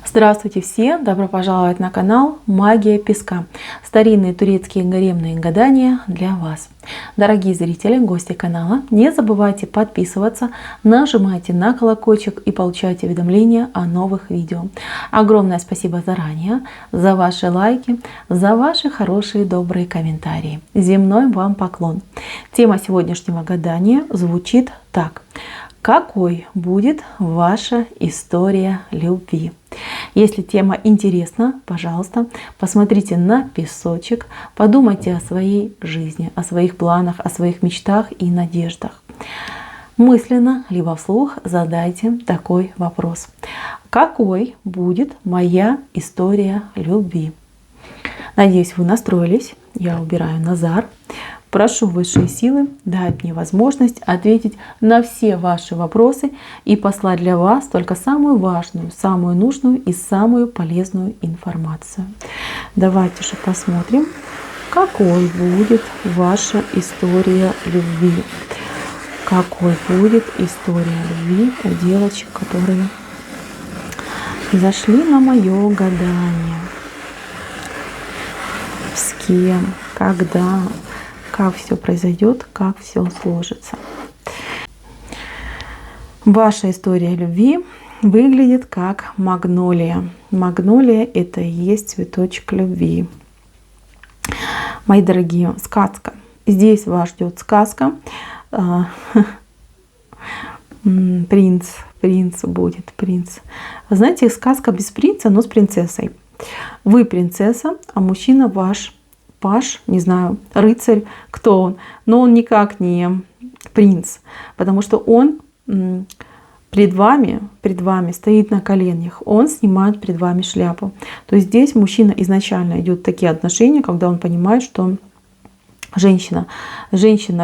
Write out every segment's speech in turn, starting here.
Здравствуйте все! Добро пожаловать на канал Магия Песка. Старинные турецкие гаремные гадания для вас. Дорогие зрители, гости канала, не забывайте подписываться, нажимайте на колокольчик и получайте уведомления о новых видео. Огромное спасибо заранее за ваши лайки, за ваши хорошие добрые комментарии. Земной вам поклон. Тема сегодняшнего гадания звучит так. Какой будет ваша история любви? Если тема интересна, пожалуйста, посмотрите на песочек, подумайте о своей жизни, о своих планах, о своих мечтах и надеждах. Мысленно, либо вслух задайте такой вопрос. Какой будет моя история любви? Надеюсь, вы настроились. Я убираю Назар. Прошу высшие силы дать мне возможность ответить на все ваши вопросы и послать для вас только самую важную, самую нужную и самую полезную информацию. Давайте же посмотрим, какой будет ваша история любви. Какой будет история любви у девочек, которые зашли на мое гадание. С кем, когда, как все произойдет, как все сложится. Ваша история любви выглядит как магнолия. Магнолия — это и есть цветочек любви. Мои дорогие, сказка. Здесь вас ждет сказка. Принц будет, принц. Вы знаете, сказка без принца, но с принцессой. Вы принцесса, а мужчина ваш паж, не знаю, рыцарь, кто он, но он никак не принц, потому что он пред вами стоит на коленях, он снимает пред вами шляпу. То есть здесь мужчина изначально идет такие отношения, когда он понимает, что женщина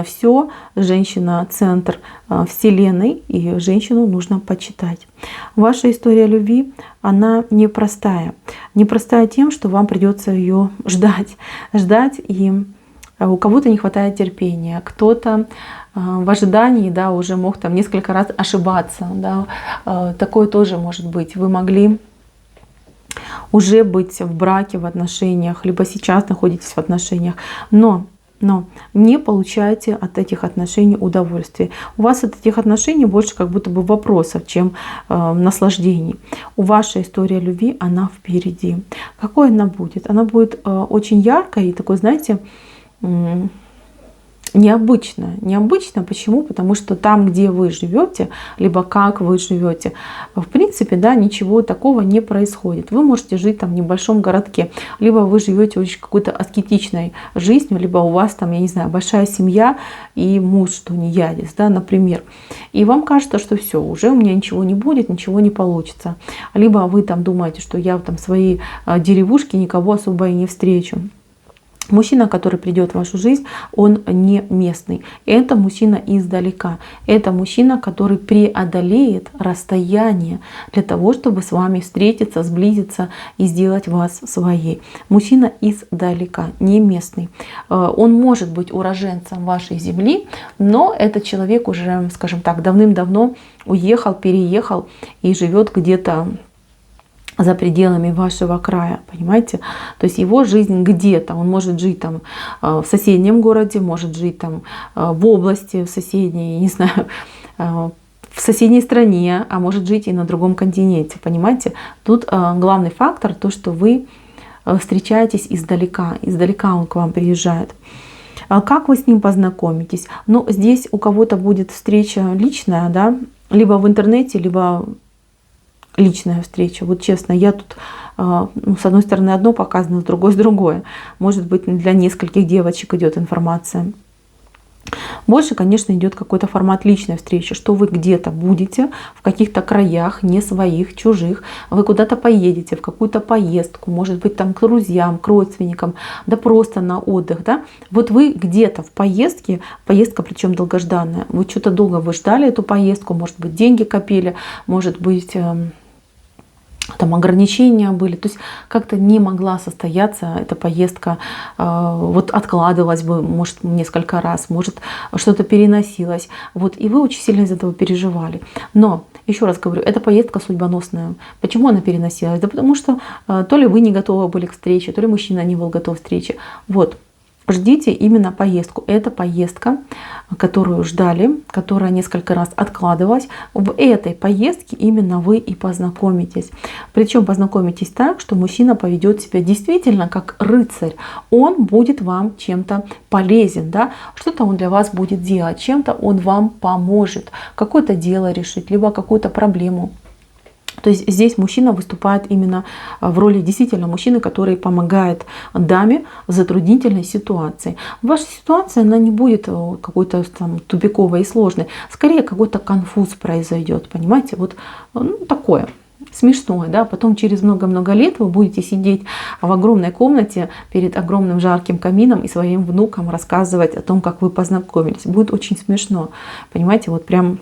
все, женщина центр вселенной, и женщину нужно почитать. Ваша история любви, она непростая. Непростая тем, что вам придется ее ждать, и у кого-то не хватает терпения, кто-то в ожидании, да, уже мог там несколько раз ошибаться, да, такое тоже может быть. Вы могли уже быть в браке, в отношениях, либо сейчас находитесь в отношениях, но не получаете от этих отношений удовольствия. У вас от этих отношений больше как будто бы вопросов, чем наслаждений. У вашей истории любви, она впереди. Какой она будет? Она будет очень яркой и такой, знаете, необычно. Почему? Потому что там, где вы живете, либо как вы живете, в принципе, да, ничего такого не происходит. Вы можете жить там в небольшом городке, либо вы живете очень какой-то аскетичной жизнью, либо у вас там, я не знаю, большая семья и муж тунеядец, да, например. И вам кажется, что все, уже у меня ничего не будет, ничего не получится. Либо вы там думаете, что я там в своей деревушке никого особо и не встречу. Мужчина, который придет в вашу жизнь, он не местный. Это мужчина издалека. Это мужчина, который преодолеет расстояние для того, чтобы с вами встретиться, сблизиться и сделать вас своей. Мужчина издалека, не местный. Он может быть уроженцем вашей земли, но этот человек уже, скажем так, давным-давно уехал, переехал и живет где-то за пределами вашего края, понимаете? То есть его жизнь где-то, он может жить там в соседнем городе, может жить там в области, в соседней, не знаю, в соседней стране, а может жить и на другом континенте, понимаете? Тут главный фактор то, что вы встречаетесь издалека он к вам приезжает. Как вы с ним познакомитесь? Ну, здесь у кого-то будет встреча личная, да, либо в интернете, либо личная встреча. Вот честно, я тут, с одной стороны одно показано, с другой другое. Может быть, для нескольких девочек идет информация. Больше, конечно, идет какой-то формат личной встречи, что вы где-то будете в каких-то краях, не своих, чужих, вы куда-то поедете, в какую-то поездку, может быть, там к друзьям, к родственникам, да просто на отдых, да. Вот вы где-то в поездке, поездка причем долгожданная, вы что-то долго вы ждали эту поездку, может быть, деньги копили, может быть, там ограничения были, то есть как-то не могла состояться эта поездка, вот откладывалась бы, может, несколько раз, может, что-то переносилось, вот, и вы очень сильно из этого переживали. Но, еще раз говорю, эта поездка судьбоносная. Почему она переносилась? Да потому что то ли вы не готовы были к встрече, то ли мужчина не был готов к встрече. Вот. Ждите именно поездку. Это поездка, которую ждали, которая несколько раз откладывалась. В этой поездке именно вы и познакомитесь. Причем познакомитесь так, что мужчина поведет себя действительно как рыцарь. Он будет вам чем-то полезен, да? Что-то он для вас будет делать, чем-то он вам поможет. Какое-то дело решить, либо какую-то проблему. То есть здесь мужчина выступает именно в роли действительно мужчины, который помогает даме в затруднительной ситуации. Ваша ситуация, она не будет какой-то там тупиковой и сложной. Скорее какой-то конфуз произойдет, понимаете? Вот такое смешное, да? Потом через много-много лет вы будете сидеть в огромной комнате перед огромным жарким камином и своим внукам рассказывать о том, как вы познакомились. Будет очень смешно, понимаете? Вот прям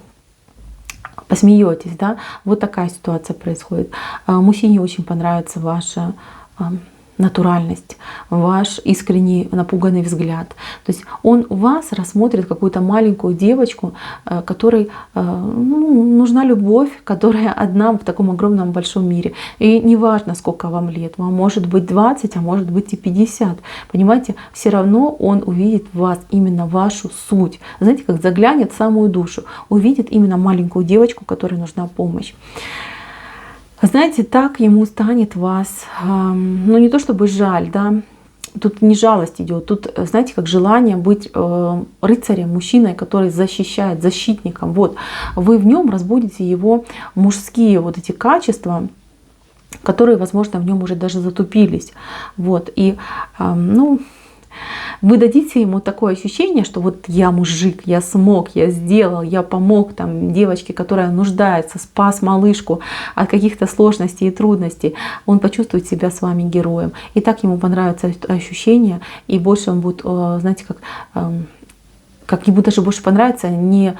посмеетесь, да, вот такая ситуация происходит. Мужчине очень понравится ваша натуральность, ваш искренний напуганный взгляд. То есть он вас рассмотрит какую-то маленькую девочку, которой нужна любовь, которая одна в таком огромном большом мире. И неважно, сколько вам лет, вам может быть 20, а может быть и 50. Понимаете, все равно он увидит в вас именно вашу суть. Знаете, как заглянет в самую душу, увидит именно маленькую девочку, которой нужна помощь. Знаете, так ему станет вас, ну не то чтобы жаль, да, тут не жалость идет, тут, знаете, как желание быть рыцарем, мужчиной, который защищает, защитником. Вот, вы в нем разбудите его мужские вот эти качества, которые, возможно, в нем уже даже затупились. Вот, и, ну, вы дадите ему такое ощущение, что вот я мужик, я смог, я сделал, я помог там девочке, которая нуждается, спас малышку от каких-то сложностей и трудностей. Он почувствует себя с вами героем. И так ему понравится это ощущение, и больше он будет, знаете, как ему даже больше понравится не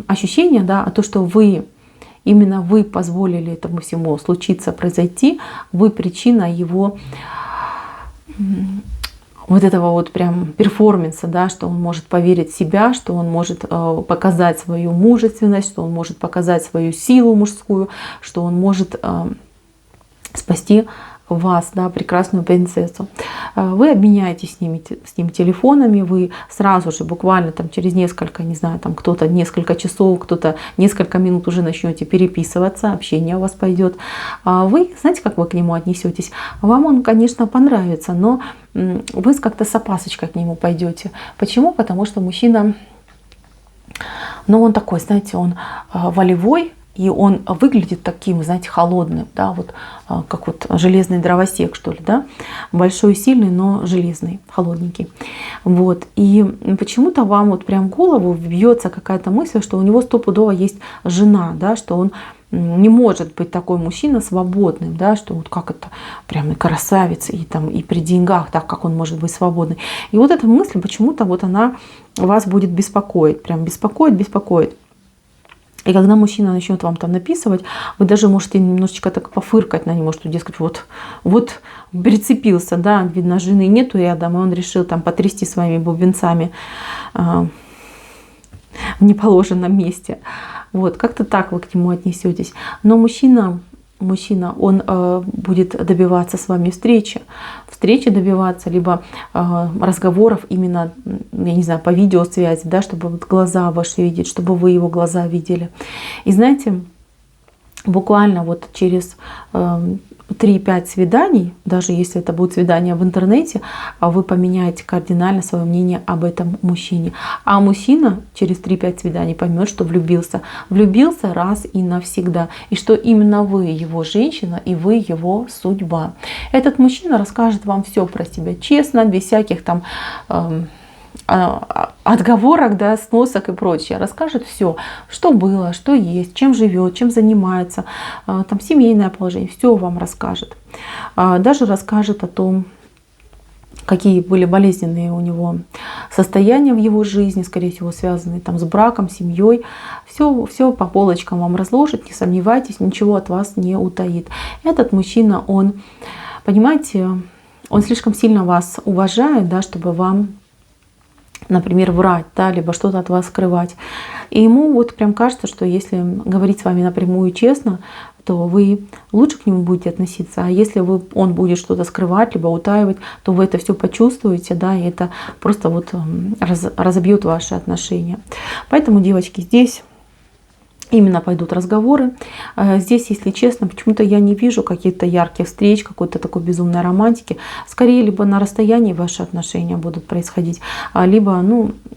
ощущение, да, а то, что вы, именно вы позволили этому всему случиться, произойти, вы причина его вот этого вот прям перформанса, да, что он может поверить в себя, что он может показать свою мужественность, что он может показать свою силу мужскую, что он может спасти вас, да, прекрасную принцессу. Вы обменяетесь с ним телефонами, вы сразу же, буквально там через несколько, не знаю, там кто-то несколько часов, кто-то несколько минут уже начнете переписываться, общение у вас пойдет. Вы, знаете, как вы к нему отнесетесь? Вам он, конечно, понравится, но вы как-то с опасочкой к нему пойдете. Почему? Потому что мужчина, ну он такой, знаете, он волевой, и он выглядит таким, знаете, холодным, да, вот как вот железный дровосек, что ли, да, большой, сильный, но железный, холодненький. Вот, и почему-то вам вот прям в голову вбьется какая-то мысль, что у него стопудово есть жена, да, что он не может быть такой мужчина свободным, да, что вот как это прям и красавец, и там и при деньгах, так как он может быть свободный. И вот эта мысль почему-то вот она вас будет беспокоить, прям беспокоит. И когда мужчина начнет вам там написывать, вы даже можете немножечко так пофыркать на него, что, дескать, вот прицепился, да, видно, жены нету рядом, и он решил там потрясти своими бубенцами в неположенном месте. Вот, как-то так вы к нему отнесетесь. Но мужчина, он будет добиваться с вами встречи добиваться, либо разговоров именно, я не знаю, по видеосвязи, да, чтобы вот глаза ваши видеть, чтобы вы его глаза видели. И знаете, буквально вот через 3-5 свиданий, даже если это будет свидание в интернете, вы поменяете кардинально свое мнение об этом мужчине. А мужчина через 3-5 свиданий поймет, что влюбился. Влюбился раз и навсегда. И что именно вы его женщина, и вы его судьба. Этот мужчина расскажет вам все про себя честно, без всяких там отговорок, да, сносок и прочее. Расскажет все, что было, что есть, чем живет, чем занимается, там семейное положение, все вам расскажет. Даже расскажет о том, какие были болезненные у него состояния в его жизни, скорее всего, связанные там с браком, семьей. Все по полочкам вам разложит, не сомневайтесь, ничего от вас не утаит. Этот мужчина, он, понимаете, он слишком сильно вас уважает, да, чтобы вам, например, врать, да, либо что-то от вас скрывать. И ему вот прям кажется, что если говорить с вами напрямую и честно, то вы лучше к нему будете относиться. А если он будет что-то скрывать, либо утаивать, то вы это все почувствуете, да, и это просто вот разобьет ваши отношения. Поэтому, девочки, здесь именно пойдут разговоры. Здесь, если честно, почему-то я не вижу каких-то ярких встреч, какой-то такой безумной романтики. Скорее, либо на расстоянии ваши отношения будут происходить, либо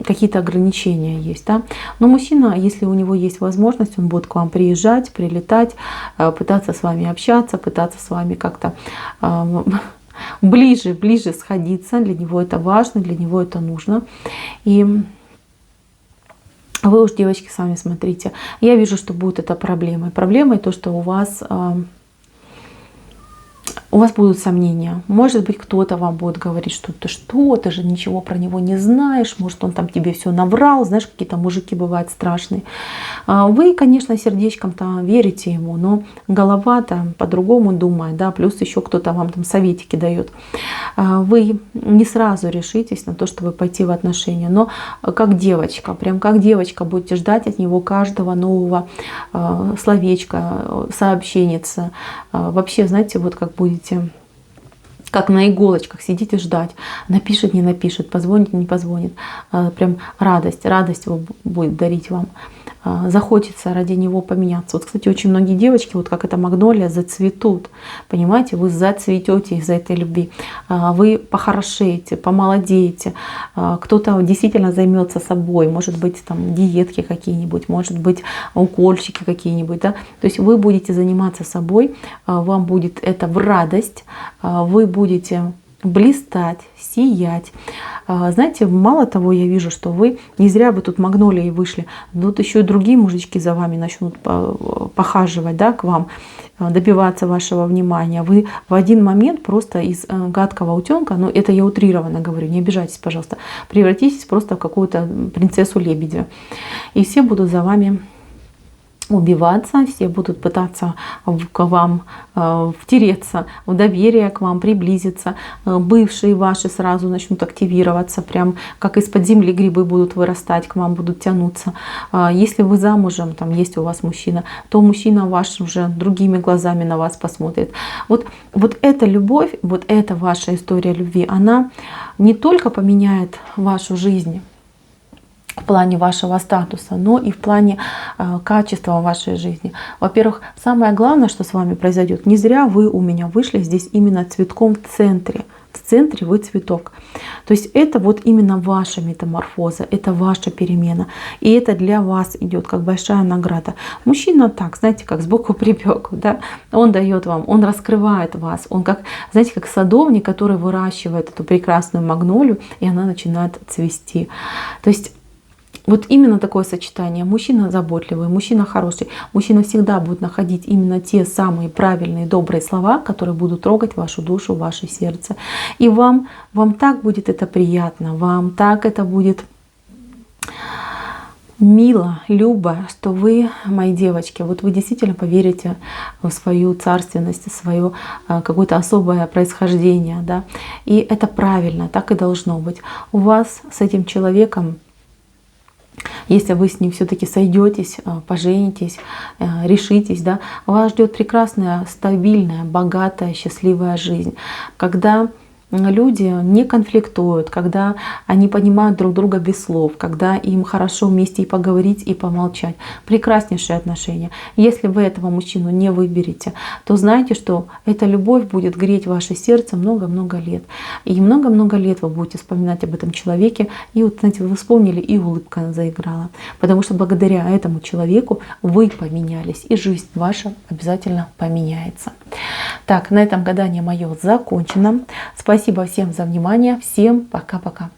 какие-то ограничения есть. Да? Но мужчина, если у него есть возможность, он будет к вам приезжать, прилетать, пытаться с вами общаться, пытаться с вами как-то ближе сходиться. Для него это важно, для него это нужно. И вы уж, девочки, сами смотрите. Я вижу, что будет это проблемой. Проблемой то, что у вас будут сомнения. Может быть, кто-то вам будет говорить, что ты же ничего про него не знаешь, может, он там тебе все наврал, знаешь, какие-то мужики бывают страшные. Вы, конечно, сердечком-то верите ему, но голова-то по-другому думает, да, плюс еще кто-то вам там советики дает. Вы не сразу решитесь на то, чтобы пойти в отношения, но как девочка, прям как девочка будете ждать от него каждого нового словечка, сообщенница. Вообще, знаете, вот как будете как на иголочках сидите ждать. Напишет, не напишет, позвонит, не позвонит. Прям радость будет дарить вам. Захочется ради него поменяться. Вот, кстати, очень многие девочки, вот как эта магнолия, зацветут. Понимаете, вы зацветете из-за этой любви. Вы похорошеете, помолодеете. Кто-то действительно займется собой. Может быть, там диетки какие-нибудь, может быть, укольчики какие-нибудь. Да? То есть вы будете заниматься собой, вам будет это в радость, вы будете блистать, сиять. Знаете, мало того, я вижу, что вы не зря вы тут магнолией вышли, тут еще и другие мужички за вами начнут похаживать, да, к вам, добиваться вашего внимания. Вы в один момент просто из гадкого утенка, ну это я утрированно говорю, не обижайтесь, пожалуйста, превратитесь просто в какую-то принцессу-лебедя. И все будут за вами убиваться, все будут пытаться к вам втереться, в доверие к вам приблизиться. Бывшие ваши сразу начнут активироваться, прям как из-под земли грибы будут вырастать, к вам будут тянуться. Если вы замужем, там есть у вас мужчина, то мужчина ваш уже другими глазами на вас посмотрит. Вот эта любовь, вот эта ваша история любви, она не только поменяет вашу жизнь в плане вашего статуса, но и в плане качества вашей жизни. Во-первых, самое главное, что с вами произойдет, не зря вы у меня вышли здесь именно цветком в центре. В центре вы цветок. То есть это вот именно ваша метаморфоза, это ваша перемена. И это для вас идет как большая награда. Мужчина так, знаете, как сбоку припеку, да? Он дает вам, он раскрывает вас. Он как, знаете, как садовник, который выращивает эту прекрасную магнолию, и она начинает цвести. То есть вот именно такое сочетание. Мужчина заботливый, мужчина хороший. Мужчина всегда будет находить именно те самые правильные, добрые слова, которые будут трогать вашу душу, ваше сердце. И вам так будет это приятно, вам так это будет мило, любо, что вы, мои девочки, вот вы действительно поверите в свою царственность, в свое какое-то особое происхождение. Да? И это правильно, так и должно быть. У вас с этим человеком, если вы с ним все-таки сойдетесь, поженитесь, решитесь, да, вас ждет прекрасная, стабильная, богатая, счастливая жизнь, когда люди не конфликтуют, когда они понимают друг друга без слов, когда им хорошо вместе и поговорить, и помолчать. Прекраснейшие отношения. Если вы этого мужчину не выберете, то знайте, что эта любовь будет греть ваше сердце много-много лет. И много-много лет вы будете вспоминать об этом человеке. И вот, знаете, вы вспомнили, и улыбка заиграла. Потому что благодаря этому человеку вы поменялись, и жизнь ваша обязательно поменяется. Так, на этом гадание мое закончено. Спасибо всем за внимание. Всем пока-пока.